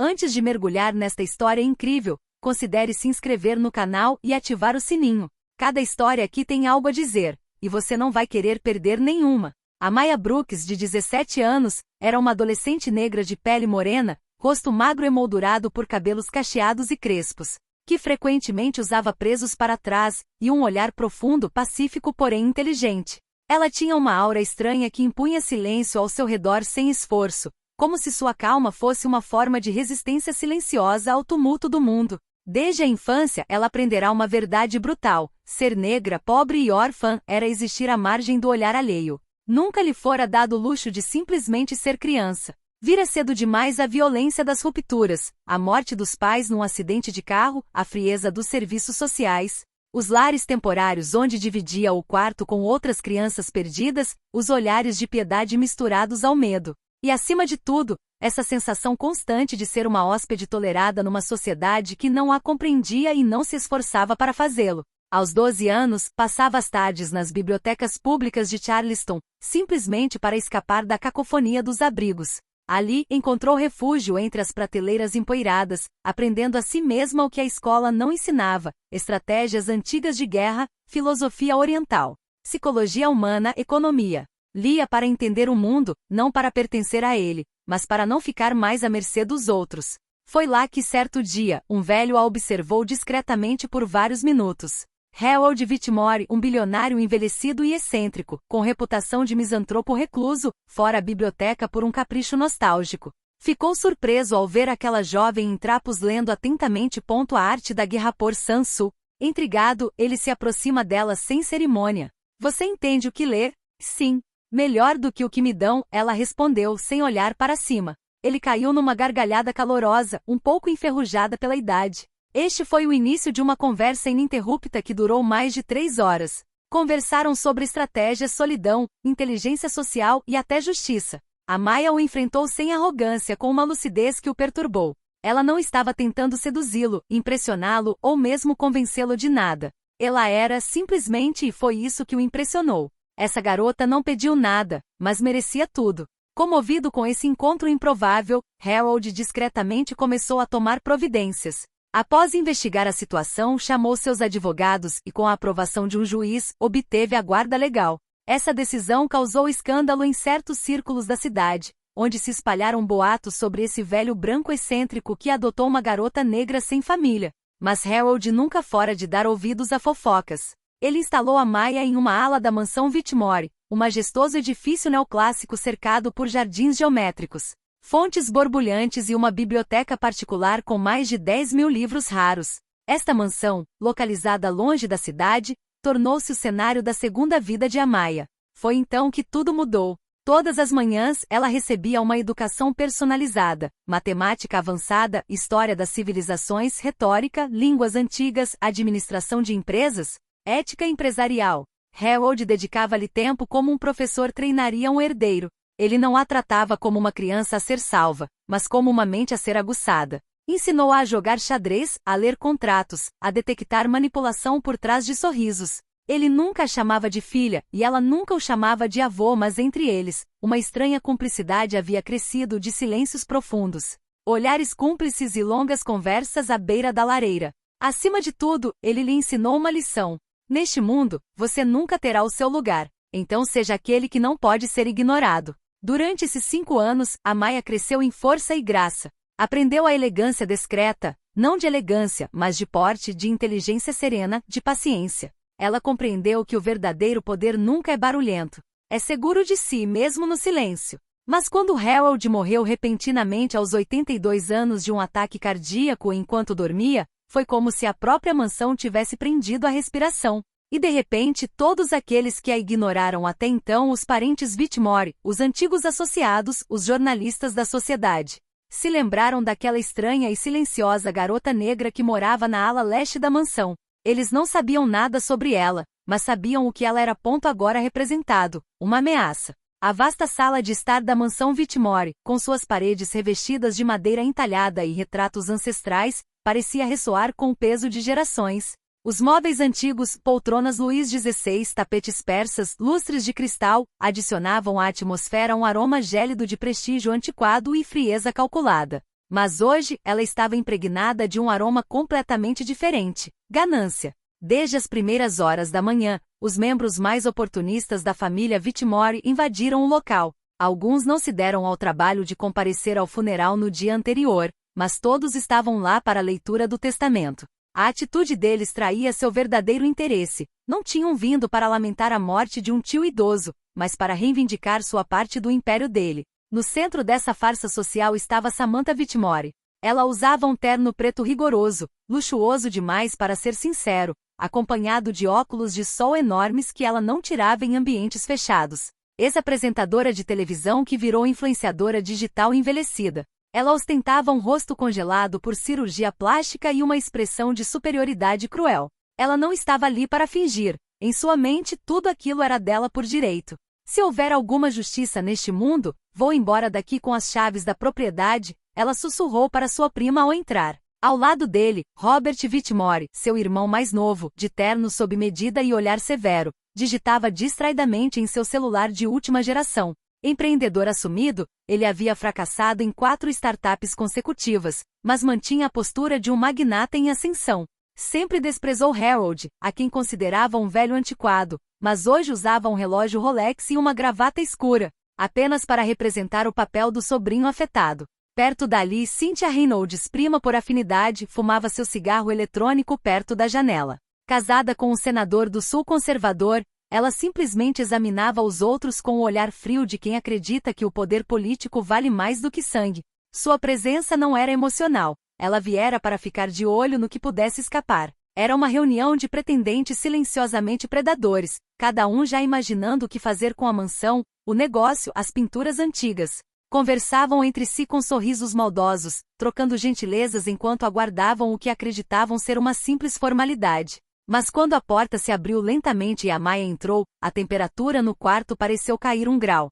Antes de mergulhar nesta história incrível, considere se inscrever no canal e ativar o sininho. Cada história aqui tem algo a dizer, e você não vai querer perder nenhuma. Amaya Brooks, de 17 anos, era uma adolescente negra de pele morena, rosto magro emoldurado por cabelos cacheados e crespos, que frequentemente usava presos para trás, e um olhar profundo, pacífico porém inteligente. Ela tinha uma aura estranha que impunha silêncio ao seu redor sem esforço, como se sua calma fosse uma forma de resistência silenciosa ao tumulto do mundo. Desde a infância, ela aprenderá uma verdade brutal: ser negra, pobre e órfã era existir à margem do olhar alheio. Nunca lhe fora dado o luxo de simplesmente ser criança. Vira cedo demais a violência das rupturas, a morte dos pais num acidente de carro, a frieza dos serviços sociais, os lares temporários onde dividia o quarto com outras crianças perdidas, os olhares de piedade misturados ao medo. E acima de tudo, essa sensação constante de ser uma hóspede tolerada numa sociedade que não a compreendia e não se esforçava para fazê-lo. Aos 12 anos, passava as tardes nas bibliotecas públicas de Charleston, simplesmente para escapar da cacofonia dos abrigos. Ali, encontrou refúgio entre as prateleiras empoeiradas, aprendendo a si mesma o que a escola não ensinava: estratégias antigas de guerra, filosofia oriental, psicologia humana, economia. Lia para entender o mundo, não para pertencer a ele, mas para não ficar mais à mercê dos outros. Foi lá que certo dia, um velho a observou discretamente por vários minutos. Harold Whitmore, um bilionário envelhecido e excêntrico, com reputação de misantropo recluso, fora a biblioteca por um capricho nostálgico. Ficou surpreso ao ver aquela jovem em trapos lendo atentamente a arte da guerra por Sun Tzu. Intrigado, ele se aproxima dela sem cerimônia. Você entende o que lê? Sim. Melhor do que o que me dão, ela respondeu sem olhar para cima. Ele caiu numa gargalhada calorosa, um pouco enferrujada pela idade. Este foi o início de uma conversa ininterrupta que durou mais de 3 horas. Conversaram sobre estratégias, solidão, inteligência social e até justiça. Amaya o enfrentou sem arrogância, com uma lucidez que o perturbou. Ela não estava tentando seduzi-lo, impressioná-lo ou mesmo convencê-lo de nada. Ela era, simplesmente, e foi isso que o impressionou. Essa garota não pediu nada, mas merecia tudo. Comovido com esse encontro improvável, Harold discretamente começou a tomar providências. Após investigar a situação, chamou seus advogados e, com a aprovação de um juiz, obteve a guarda legal. Essa decisão causou escândalo em certos círculos da cidade, onde se espalharam boatos sobre esse velho branco excêntrico que adotou uma garota negra sem família. Mas Harold nunca fora de dar ouvidos a fofocas. Ele instalou Amaya em uma ala da mansão Whitmore, um majestoso edifício neoclássico cercado por jardins geométricos, fontes borbulhantes e uma biblioteca particular com mais de 10.000 livros raros. Esta mansão, localizada longe da cidade, tornou-se o cenário da segunda vida de Amaya. Foi então que tudo mudou. Todas as manhãs, ela recebia uma educação personalizada: matemática avançada, história das civilizações, retórica, línguas antigas, administração de empresas, ética empresarial. Harold dedicava-lhe tempo como um professor treinaria um herdeiro. Ele não a tratava como uma criança a ser salva, mas como uma mente a ser aguçada. Ensinou-a a jogar xadrez, a ler contratos, a detectar manipulação por trás de sorrisos. Ele nunca a chamava de filha, e ela nunca o chamava de avô, mas entre eles, uma estranha cumplicidade havia crescido de silêncios profundos, olhares cúmplices e longas conversas à beira da lareira. Acima de tudo, ele lhe ensinou uma lição. Neste mundo, você nunca terá o seu lugar, então seja aquele que não pode ser ignorado. Durante esses 5 anos, Amaya cresceu em força e graça. Aprendeu a elegância discreta, não de elegância, mas de porte, de inteligência serena, de paciência. Ela compreendeu que o verdadeiro poder nunca é barulhento. É seguro de si mesmo no silêncio. Mas quando Harold morreu repentinamente aos 82 anos de um ataque cardíaco enquanto dormia, foi como se a própria mansão tivesse prendido a respiração. E de repente todos aqueles que a ignoraram até então, os parentes Whitmore, os antigos associados, os jornalistas da sociedade, se lembraram daquela estranha e silenciosa garota negra que morava na ala leste da mansão. Eles não sabiam nada sobre ela, mas sabiam o que ela era. Agora representado, uma ameaça. A vasta sala de estar da mansão Whitmore, com suas paredes revestidas de madeira entalhada e retratos ancestrais, parecia ressoar com o peso de gerações. Os móveis antigos, poltronas Luís XVI, tapetes persas, lustres de cristal, adicionavam à atmosfera um aroma gélido de prestígio antiquado e frieza calculada. Mas hoje, ela estava impregnada de um aroma completamente diferente: ganância. Desde as primeiras horas da manhã, os membros mais oportunistas da família Whitmore invadiram o local. Alguns não se deram ao trabalho de comparecer ao funeral no dia anterior, mas todos estavam lá para a leitura do testamento. A atitude deles traía seu verdadeiro interesse. Não tinham vindo para lamentar a morte de um tio idoso, mas para reivindicar sua parte do império dele. No centro dessa farsa social estava Samantha Whitmore. Ela usava um terno preto rigoroso, luxuoso demais para ser sincero, acompanhado de óculos de sol enormes que ela não tirava em ambientes fechados. Ex-apresentadora de televisão que virou influenciadora digital envelhecida. Ela ostentava um rosto congelado por cirurgia plástica e uma expressão de superioridade cruel. Ela não estava ali para fingir. Em sua mente, tudo aquilo era dela por direito. Se houver alguma justiça neste mundo, vou embora daqui com as chaves da propriedade, ela sussurrou para sua prima ao entrar. Ao lado dele, Robert Whitmore, seu irmão mais novo, de terno sob medida e olhar severo, digitava distraidamente em seu celular de última geração. Empreendedor assumido, ele havia fracassado em 4 startups consecutivas, mas mantinha a postura de um magnata em ascensão. Sempre desprezou Harold, a quem considerava um velho antiquado, mas hoje usava um relógio Rolex e uma gravata escura, apenas para representar o papel do sobrinho afetado. Perto dali, Cynthia Reynolds, prima por afinidade, fumava seu cigarro eletrônico perto da janela. Casada com um senador do Sul conservador, ela simplesmente examinava os outros com o olhar frio de quem acredita que o poder político vale mais do que sangue. Sua presença não era emocional, ela viera para ficar de olho no que pudesse escapar. Era uma reunião de pretendentes silenciosamente predadores, cada um já imaginando o que fazer com a mansão, o negócio, as pinturas antigas. Conversavam entre si com sorrisos maldosos, trocando gentilezas enquanto aguardavam o que acreditavam ser uma simples formalidade. Mas quando a porta se abriu lentamente e Amaya entrou, a temperatura no quarto pareceu cair 1 grau.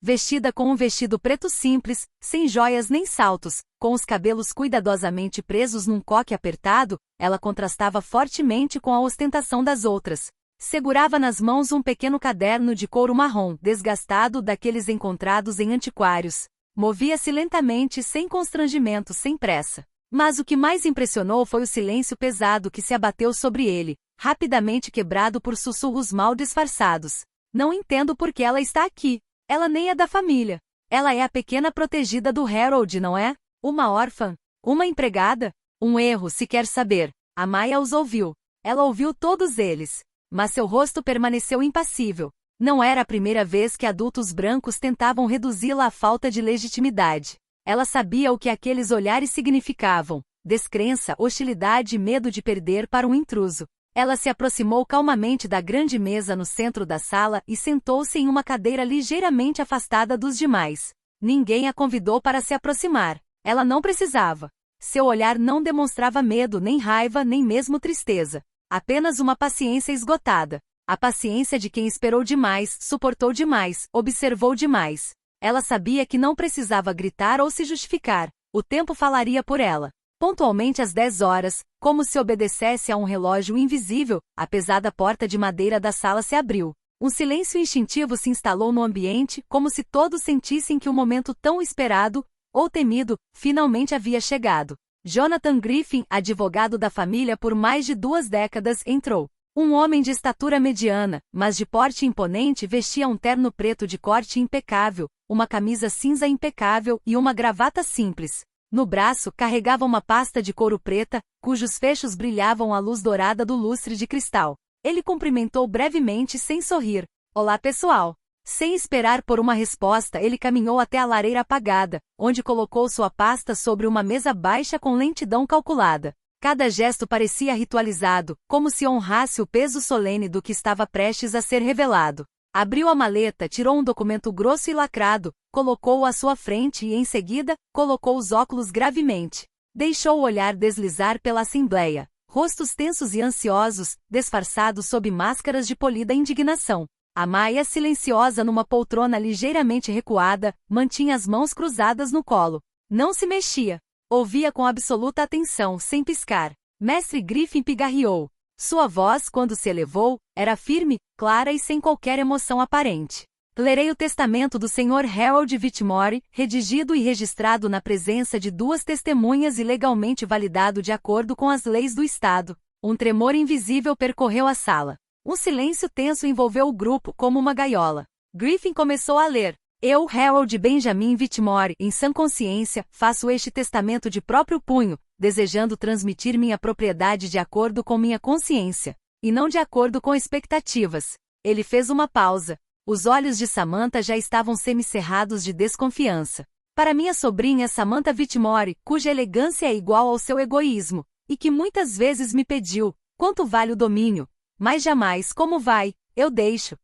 Vestida com um vestido preto simples, sem joias nem saltos, com os cabelos cuidadosamente presos num coque apertado, ela contrastava fortemente com a ostentação das outras. Segurava nas mãos um pequeno caderno de couro marrom, desgastado daqueles encontrados em antiquários. Movia-se lentamente, sem constrangimento, sem pressa. Mas o que mais impressionou foi o silêncio pesado que se abateu sobre ele, rapidamente quebrado por sussurros mal disfarçados. Não entendo por que ela está aqui. Ela nem é da família. Ela é a pequena protegida do Harold, não é? Uma órfã? Uma empregada? Um erro, se quer saber. Amaya os ouviu. Ela ouviu todos eles. Mas seu rosto permaneceu impassível. Não era a primeira vez que adultos brancos tentavam reduzi-la à falta de legitimidade. Ela sabia o que aqueles olhares significavam: descrença, hostilidade e medo de perder para um intruso. Ela se aproximou calmamente da grande mesa no centro da sala e sentou-se em uma cadeira ligeiramente afastada dos demais. Ninguém a convidou para se aproximar. Ela não precisava. Seu olhar não demonstrava medo, nem raiva, nem mesmo tristeza. Apenas uma paciência esgotada. A paciência de quem esperou demais, suportou demais, observou demais. Ela sabia que não precisava gritar ou se justificar. O tempo falaria por ela. Pontualmente às 10 horas, como se obedecesse a um relógio invisível, a pesada porta de madeira da sala se abriu. Um silêncio instintivo se instalou no ambiente, como se todos sentissem que o momento tão esperado, ou temido, finalmente havia chegado. Jonathan Griffin, advogado da família por mais de 2 décadas, entrou. Um homem de estatura mediana, mas de porte imponente, vestia um terno preto de corte impecável, uma camisa cinza impecável e uma gravata simples. No braço, carregava uma pasta de couro preta, cujos fechos brilhavam à luz dourada do lustre de cristal. Ele cumprimentou brevemente sem sorrir. Olá, pessoal. Sem esperar por uma resposta, ele caminhou até a lareira apagada, onde colocou sua pasta sobre uma mesa baixa com lentidão calculada. Cada gesto parecia ritualizado, como se honrasse o peso solene do que estava prestes a ser revelado. Abriu a maleta, tirou um documento grosso e lacrado, colocou-o à sua frente e, em seguida, colocou os óculos gravemente. Deixou o olhar deslizar pela assembleia. Rostos tensos e ansiosos, disfarçados sob máscaras de polida indignação. Amaya, silenciosa numa poltrona ligeiramente recuada, mantinha as mãos cruzadas no colo. Não se mexia. Ouvia com absoluta atenção, sem piscar. Mestre Griffin pigarreou. Sua voz, quando se elevou, era firme, clara e sem qualquer emoção aparente. Lerei o testamento do Sr. Harold Whitmore, redigido e registrado na presença de 2 testemunhas e legalmente validado de acordo com as leis do Estado. Um tremor invisível percorreu a sala. Um silêncio tenso envolveu o grupo como uma gaiola. Griffin começou a ler. Eu, Harold Benjamin Whitmore, em sã consciência, faço este testamento de próprio punho, desejando transmitir minha propriedade de acordo com minha consciência, e não de acordo com expectativas. Ele fez uma pausa. Os olhos de Samantha já estavam semicerrados de desconfiança. Para minha sobrinha Samantha Whitmore, cuja elegância é igual ao seu egoísmo, e que muitas vezes me pediu, quanto vale o domínio? Mas jamais, como vai? Eu deixo.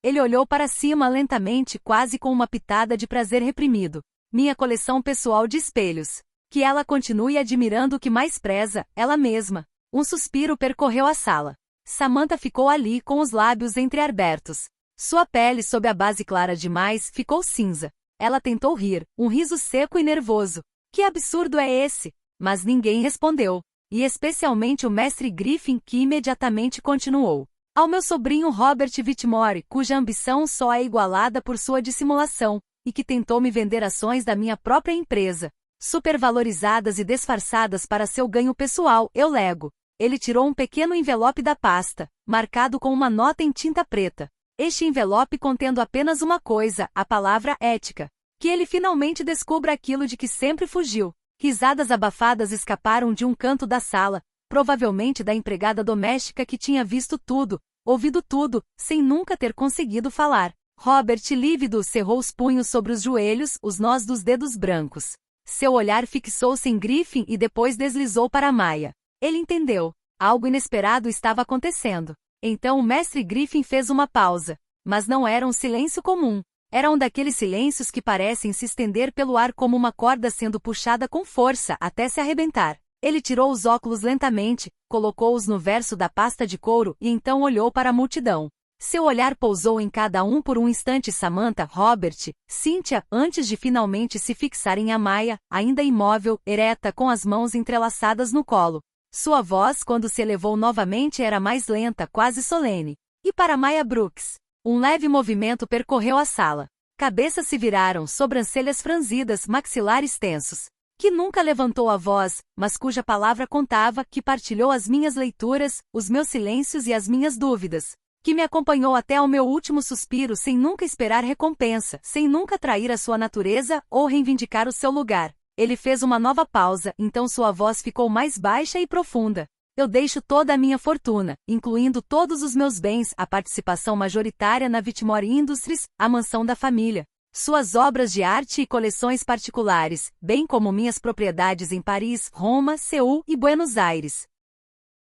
Ele olhou para cima lentamente, quase com uma pitada de prazer reprimido. Minha coleção pessoal de espelhos. Que ela continue admirando o que mais preza, ela mesma. Um suspiro percorreu a sala. Samantha ficou ali com os lábios entreabertos. Sua pele sob a base clara demais ficou cinza. Ela tentou rir, um riso seco e nervoso. Que absurdo é esse? Mas ninguém respondeu. E especialmente o mestre Griffin, que imediatamente continuou. Ao meu sobrinho Robert Whitmore, cuja ambição só é igualada por sua dissimulação, e que tentou me vender ações da minha própria empresa, supervalorizadas e disfarçadas para seu ganho pessoal, eu lego. Ele tirou um pequeno envelope da pasta, marcado com uma nota em tinta preta. Este envelope contendo apenas uma coisa, a palavra ética. Que ele finalmente descubra aquilo de que sempre fugiu. Risadas abafadas escaparam de um canto da sala, provavelmente da empregada doméstica que tinha visto tudo, ouvido tudo, sem nunca ter conseguido falar. Robert, lívido, cerrou os punhos sobre os joelhos, os nós dos dedos brancos. Seu olhar fixou-se em Griffin e depois deslizou para Maya. Ele entendeu. Algo inesperado estava acontecendo. Então o mestre Griffin fez uma pausa. Mas não era um silêncio comum. Era um daqueles silêncios que parecem se estender pelo ar como uma corda sendo puxada com força até se arrebentar. Ele tirou os óculos lentamente, colocou-os no verso da pasta de couro e então olhou para a multidão. Seu olhar pousou em cada um por um instante. Samantha, Robert, Cynthia, antes de finalmente se fixar em Amaya, ainda imóvel, ereta com as mãos entrelaçadas no colo. Sua voz, quando se elevou novamente, era mais lenta, quase solene. E para Maya Brooks? Um leve movimento percorreu a sala. Cabeças se viraram, sobrancelhas franzidas, maxilares tensos. Que nunca levantou a voz, mas cuja palavra contava, que partilhou as minhas leituras, os meus silêncios e as minhas dúvidas. Que me acompanhou até ao meu último suspiro sem nunca esperar recompensa, sem nunca trair a sua natureza ou reivindicar o seu lugar. Ele fez uma nova pausa, então sua voz ficou mais baixa e profunda. Eu deixo toda a minha fortuna, incluindo todos os meus bens, a participação majoritária na Whitmore Industries, a mansão da família, suas obras de arte e coleções particulares, bem como minhas propriedades em Paris, Roma, Seul e Buenos Aires.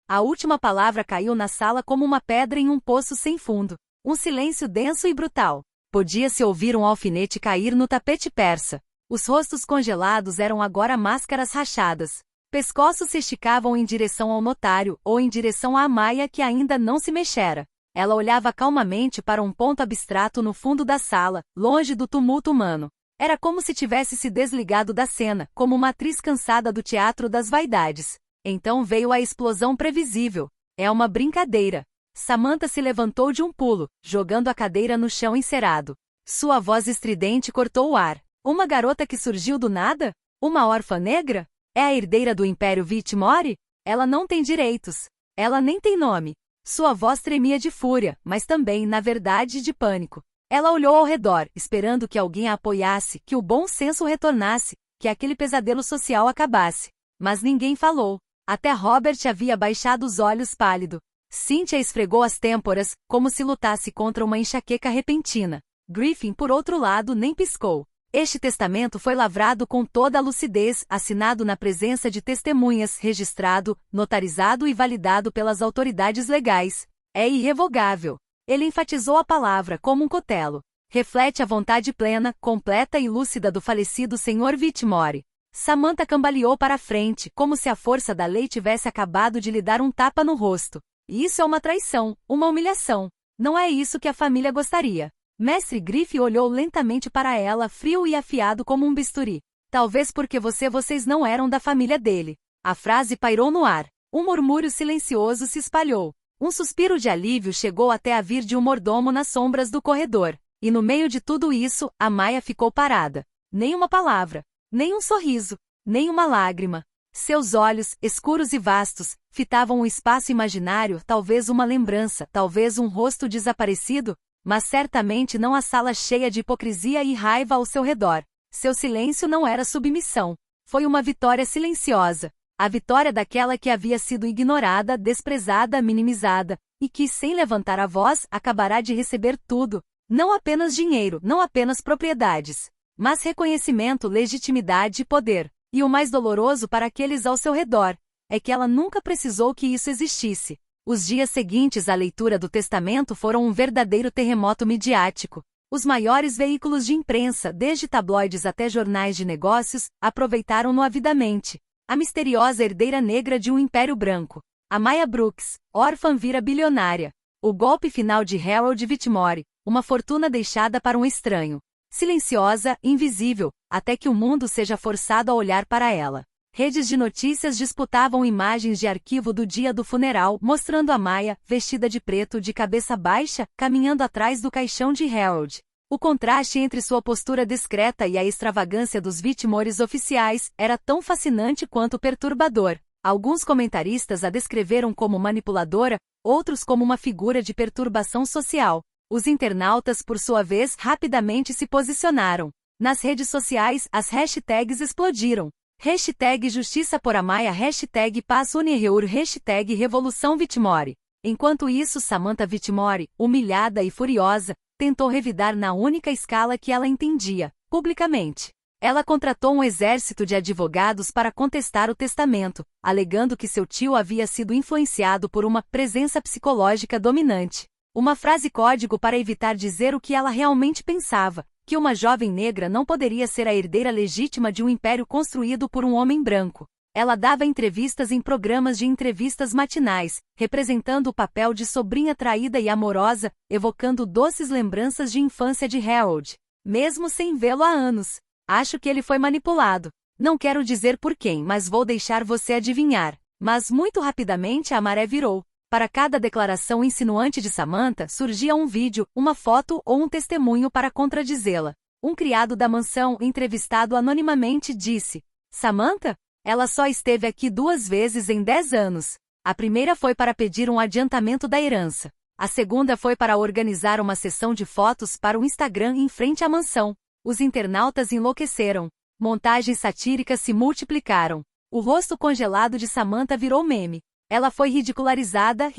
A última palavra caiu na sala como uma pedra em um poço sem fundo. Um silêncio denso e brutal. Podia-se ouvir um alfinete cair no tapete persa. Os rostos congelados eram agora máscaras rachadas. Pescoços se esticavam em direção ao notário, ou em direção à Amaya que ainda não se mexera. Ela olhava calmamente para um ponto abstrato no fundo da sala, longe do tumulto humano. Era como se tivesse se desligado da cena, como uma atriz cansada do teatro das vaidades. Então veio a explosão previsível. É uma brincadeira. Samantha se levantou de um pulo, jogando a cadeira no chão encerado. Sua voz estridente cortou o ar. Uma garota que surgiu do nada? Uma órfã negra? É a herdeira do Império Whitmore? Ela não tem direitos. Ela nem tem nome. Sua voz tremia de fúria, mas também, na verdade, de pânico. Ela olhou ao redor, esperando que alguém a apoiasse, que o bom senso retornasse, que aquele pesadelo social acabasse. Mas ninguém falou. Até Robert havia baixado os olhos pálido. Cynthia esfregou as têmporas, como se lutasse contra uma enxaqueca repentina. Griffin, por outro lado, nem piscou. Este testamento foi lavrado com toda a lucidez, assinado na presença de testemunhas, registrado, notarizado e validado pelas autoridades legais. É irrevogável. Ele enfatizou a palavra como um cutelo. Reflete a vontade plena, completa e lúcida do falecido Sr. Whitmore. Samantha cambaleou para a frente, como se a força da lei tivesse acabado de lhe dar um tapa no rosto. Isso é uma traição, uma humilhação. Não é isso que a família gostaria. Mestre Griffin olhou lentamente para ela, frio e afiado como um bisturi. Talvez porque vocês não eram da família dele. A frase pairou no ar. Um murmúrio silencioso se espalhou. Um suspiro de alívio chegou até a vir de um mordomo nas sombras do corredor. E no meio de tudo isso, a Maya ficou parada. Nem uma palavra, nem um sorriso, nem uma lágrima. Seus olhos, escuros e vastos, fitavam o espaço imaginário, talvez uma lembrança, talvez um rosto desaparecido, mas certamente não a sala cheia de hipocrisia e raiva ao seu redor. Seu silêncio não era submissão. Foi uma vitória silenciosa. A vitória daquela que havia sido ignorada, desprezada, minimizada, e que, sem levantar a voz, acabará de receber tudo. Não apenas dinheiro, não apenas propriedades, mas reconhecimento, legitimidade e poder. E o mais doloroso para aqueles ao seu redor é que ela nunca precisou que isso existisse. Os dias seguintes à leitura do testamento foram um verdadeiro terremoto midiático. Os maiores veículos de imprensa, desde tabloides até jornais de negócios, aproveitaram-no avidamente. A misteriosa herdeira negra de um império branco. A Maya Brooks, órfã, vira bilionária. O golpe final de Harold Whitmore, uma fortuna deixada para um estranho. Silenciosa, invisível, até que o mundo seja forçado a olhar para ela. Redes de notícias disputavam imagens de arquivo do dia do funeral, mostrando a Maya, vestida de preto, de cabeça baixa, caminhando atrás do caixão de Harold. O contraste entre sua postura discreta e a extravagância dos Whitmores oficiais era tão fascinante quanto perturbador. Alguns comentaristas a descreveram como manipuladora, outros como uma figura de perturbação social. Os internautas, por sua vez, rapidamente se posicionaram. Nas redes sociais, as hashtags explodiram. Hashtag Justiça por Amaya, hashtag Paz Unireur, hashtag Revolução Whitmore. Enquanto isso, Samantha Whitmore, humilhada e furiosa, tentou revidar na única escala que ela entendia, publicamente. Ela contratou um exército de advogados para contestar o testamento, alegando que seu tio havia sido influenciado por uma presença psicológica dominante. Uma frase código para evitar dizer o que ela realmente pensava, que uma jovem negra não poderia ser a herdeira legítima de um império construído por um homem branco. Ela dava entrevistas em programas de entrevistas matinais, representando o papel de sobrinha traída e amorosa, evocando doces lembranças de infância de Harold, mesmo sem vê-lo há anos. Acho que ele foi manipulado. Não quero dizer por quem, mas vou deixar você adivinhar. Mas muito rapidamente a maré virou. Para cada declaração insinuante de Samantha, surgia um vídeo, uma foto ou um testemunho para contradizê-la. Um criado da mansão, entrevistado anonimamente, disse: Samantha? Ela só esteve aqui 2 vezes em 10 anos. A primeira foi para pedir um adiantamento da herança. A segunda foi para organizar uma sessão de fotos para o Instagram em frente à mansão. Os internautas enlouqueceram. Montagens satíricas se multiplicaram. O rosto congelado de Samantha virou meme. Ela foi ridicularizada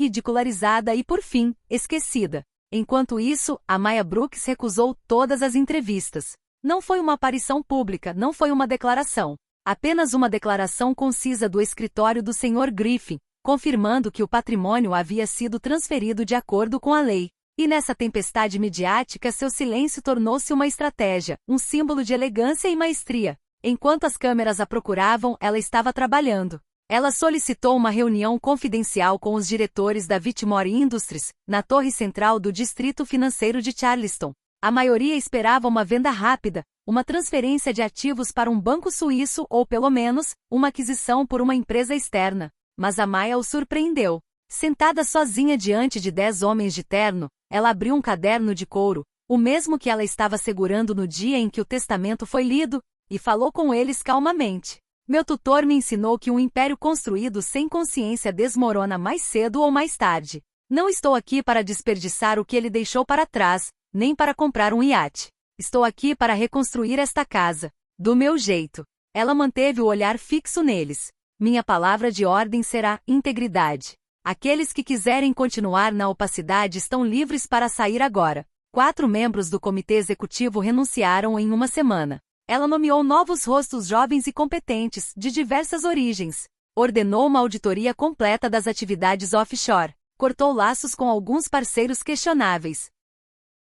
e, por fim, esquecida. Enquanto isso, a Maya Brooks recusou todas as entrevistas. Não foi uma aparição pública, não foi uma declaração. Apenas uma declaração concisa do escritório do Sr. Griffin, confirmando que o patrimônio havia sido transferido de acordo com a lei. E nessa tempestade midiática seu silêncio tornou-se uma estratégia, um símbolo de elegância e maestria. Enquanto as câmeras a procuravam, ela estava trabalhando. Ela solicitou uma reunião confidencial com os diretores da Whitmore Industries, na torre central do distrito financeiro de Charleston. A maioria esperava uma venda rápida, uma transferência de ativos para um banco suíço ou, pelo menos, uma aquisição por uma empresa externa. Mas a Maya o surpreendeu. Sentada sozinha diante de 10 homens de terno, ela abriu um caderno de couro, o mesmo que ela estava segurando no dia em que o testamento foi lido, e falou com eles calmamente. Meu tutor me ensinou que um império construído sem consciência desmorona mais cedo ou mais tarde. Não estou aqui para desperdiçar o que ele deixou para trás, nem para comprar um iate. Estou aqui para reconstruir esta casa, do meu jeito. Ela manteve o olhar fixo neles. Minha palavra de ordem será integridade. Aqueles que quiserem continuar na opacidade estão livres para sair agora. 4 membros do comitê executivo renunciaram em uma semana. Ela nomeou novos rostos jovens e competentes, de diversas origens. Ordenou uma auditoria completa das atividades offshore. Cortou laços com alguns parceiros questionáveis.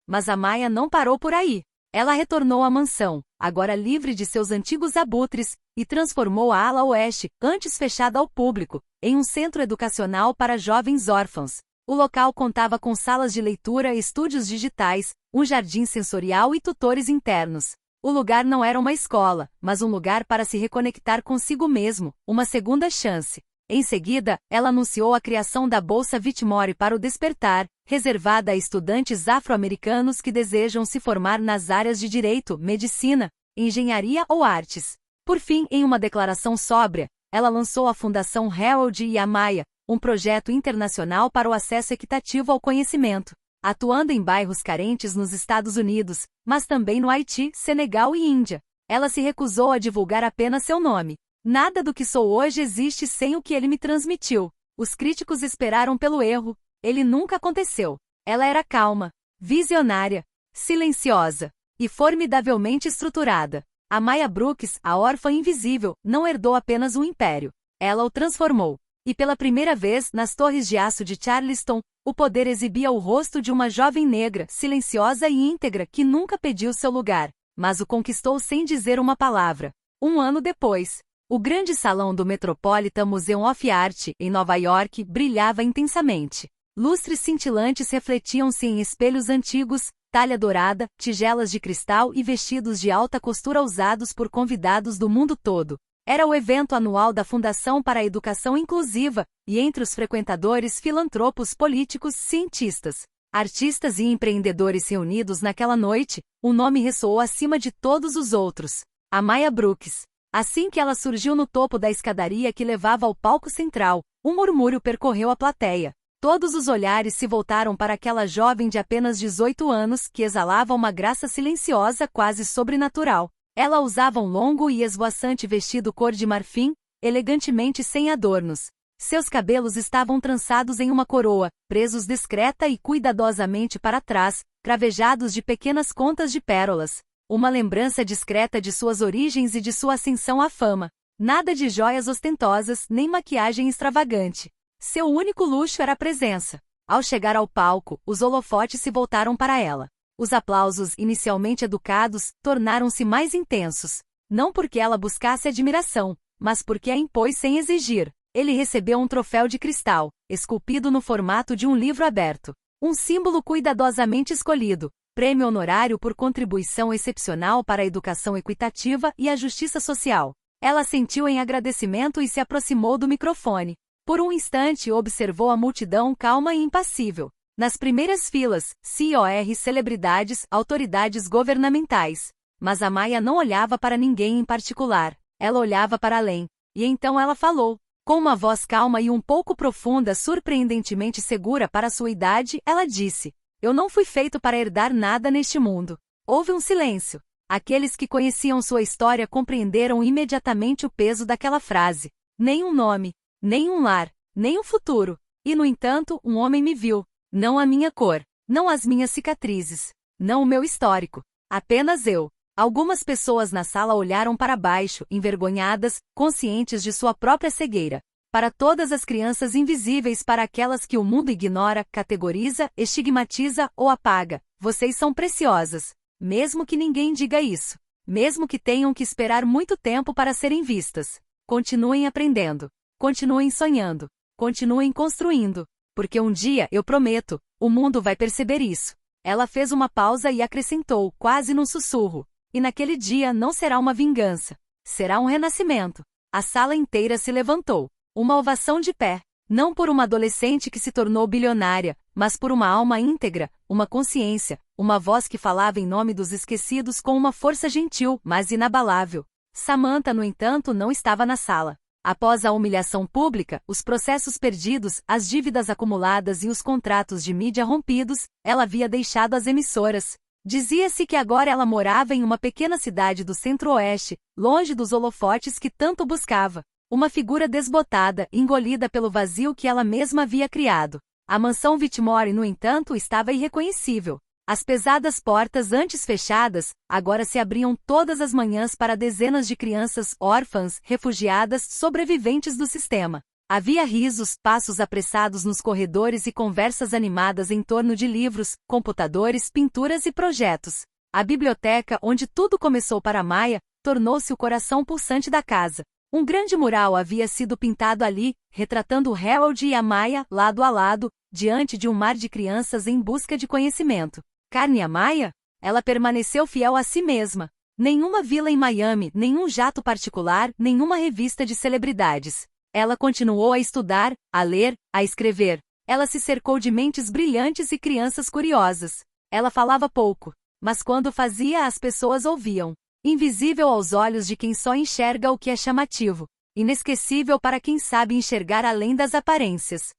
Mas a Maya não parou por aí. Ela retornou à mansão, agora livre de seus antigos abutres, e transformou a ala oeste, antes fechada ao público, em um centro educacional para jovens órfãos. O local contava com salas de leitura, estúdios digitais, um jardim sensorial e tutores internos. O lugar não era uma escola, mas um lugar para se reconectar consigo mesmo, uma segunda chance. Em seguida, ela anunciou a criação da Bolsa Whitmore para o despertar, reservada a estudantes afro-americanos que desejam se formar nas áreas de direito, medicina, engenharia ou artes. Por fim, em uma declaração sóbria, ela lançou a Fundação Harold e Amaya, um projeto internacional para o acesso equitativo ao conhecimento, atuando em bairros carentes nos Estados Unidos, mas também no Haiti, Senegal e Índia. Ela se recusou a divulgar apenas seu nome. Nada do que sou hoje existe sem o que ele me transmitiu. Os críticos esperaram pelo erro. Ele nunca aconteceu. Ela era calma, visionária, silenciosa e formidavelmente estruturada. Amaya Brooks, a órfã invisível, não herdou apenas um império. Ela o transformou. E pela primeira vez, nas Torres de Aço de Charleston, o poder exibia o rosto de uma jovem negra, silenciosa e íntegra que nunca pediu seu lugar, mas o conquistou sem dizer uma palavra. Um ano depois, o grande salão do Metropolitan Museum of Art, em Nova York, brilhava intensamente. Lustres cintilantes refletiam-se em espelhos antigos, talha dourada, tigelas de cristal e vestidos de alta costura usados por convidados do mundo todo. Era o evento anual da Fundação para a Educação Inclusiva, e entre os frequentadores filantropos, políticos, cientistas, artistas e empreendedores reunidos naquela noite, o nome ressoou acima de todos os outros. Amaya Brooks. Assim que ela surgiu no topo da escadaria que levava ao palco central, um murmúrio percorreu a plateia. Todos os olhares se voltaram para aquela jovem de apenas 18 anos que exalava uma graça silenciosa quase sobrenatural. Ela usava um longo e esvoaçante vestido cor de marfim, elegantemente sem adornos. Seus cabelos estavam trançados em uma coroa, presos discreta e cuidadosamente para trás, cravejados de pequenas contas de pérolas. Uma lembrança discreta de suas origens e de sua ascensão à fama. Nada de joias ostentosas, nem maquiagem extravagante. Seu único luxo era a presença. Ao chegar ao palco, os holofotes se voltaram para ela. Os aplausos, inicialmente educados, tornaram-se mais intensos. Não porque ela buscasse admiração, mas porque a impôs sem exigir. Ele recebeu um troféu de cristal, esculpido no formato de um livro aberto. Um símbolo cuidadosamente escolhido, prêmio honorário por contribuição excepcional para a educação equitativa e a justiça social. Ela sentiu em agradecimento e se aproximou do microfone. Por um instante observou a multidão calma e impassível. Nas primeiras filas, COR celebridades, autoridades governamentais. Mas Amaya não olhava para ninguém em particular. Ela olhava para além. E então ela falou. Com uma voz calma e um pouco profunda, surpreendentemente segura para sua idade, ela disse: Eu não fui feito para herdar nada neste mundo. Houve um silêncio. Aqueles que conheciam sua história compreenderam imediatamente o peso daquela frase. Nem um nome, nem um lar, nem um futuro. E no entanto, um homem me viu. Não a minha cor, não as minhas cicatrizes, não o meu histórico. Apenas eu. Algumas pessoas na sala olharam para baixo, envergonhadas, conscientes de sua própria cegueira. Para todas as crianças invisíveis, para aquelas que o mundo ignora, categoriza, estigmatiza ou apaga, vocês são preciosas. Mesmo que ninguém diga isso. Mesmo que tenham que esperar muito tempo para serem vistas. Continuem aprendendo. Continuem sonhando. Continuem construindo. Porque um dia, eu prometo, o mundo vai perceber isso. Ela fez uma pausa e acrescentou, quase num sussurro. E naquele dia não será uma vingança. Será um renascimento. A sala inteira se levantou. Uma ovação de pé. Não por uma adolescente que se tornou bilionária, mas por uma alma íntegra, uma consciência, uma voz que falava em nome dos esquecidos com uma força gentil, mas inabalável. Samantha, no entanto, não estava na sala. Após a humilhação pública, os processos perdidos, as dívidas acumuladas e os contratos de mídia rompidos, ela havia deixado as emissoras. Dizia-se que agora ela morava em uma pequena cidade do centro-oeste, longe dos holofotes que tanto buscava. Uma figura desbotada, engolida pelo vazio que ela mesma havia criado. A mansão Whitmore, no entanto, estava irreconhecível. As pesadas portas antes fechadas, agora se abriam todas as manhãs para dezenas de crianças órfãs, refugiadas, sobreviventes do sistema. Havia risos, passos apressados nos corredores e conversas animadas em torno de livros, computadores, pinturas e projetos. A biblioteca, onde tudo começou para Amaya, tornou-se o coração pulsante da casa. Um grande mural havia sido pintado ali, retratando Harold e Amaya, lado a lado, diante de um mar de crianças em busca de conhecimento. Carne Amaya? Ela permaneceu fiel a si mesma. Nenhuma vila em Miami, nenhum jato particular, nenhuma revista de celebridades. Ela continuou a estudar, a ler, a escrever. Ela se cercou de mentes brilhantes e crianças curiosas. Ela falava pouco, mas quando fazia as pessoas ouviam. Invisível aos olhos de quem só enxerga o que é chamativo. Inesquecível para quem sabe enxergar além das aparências.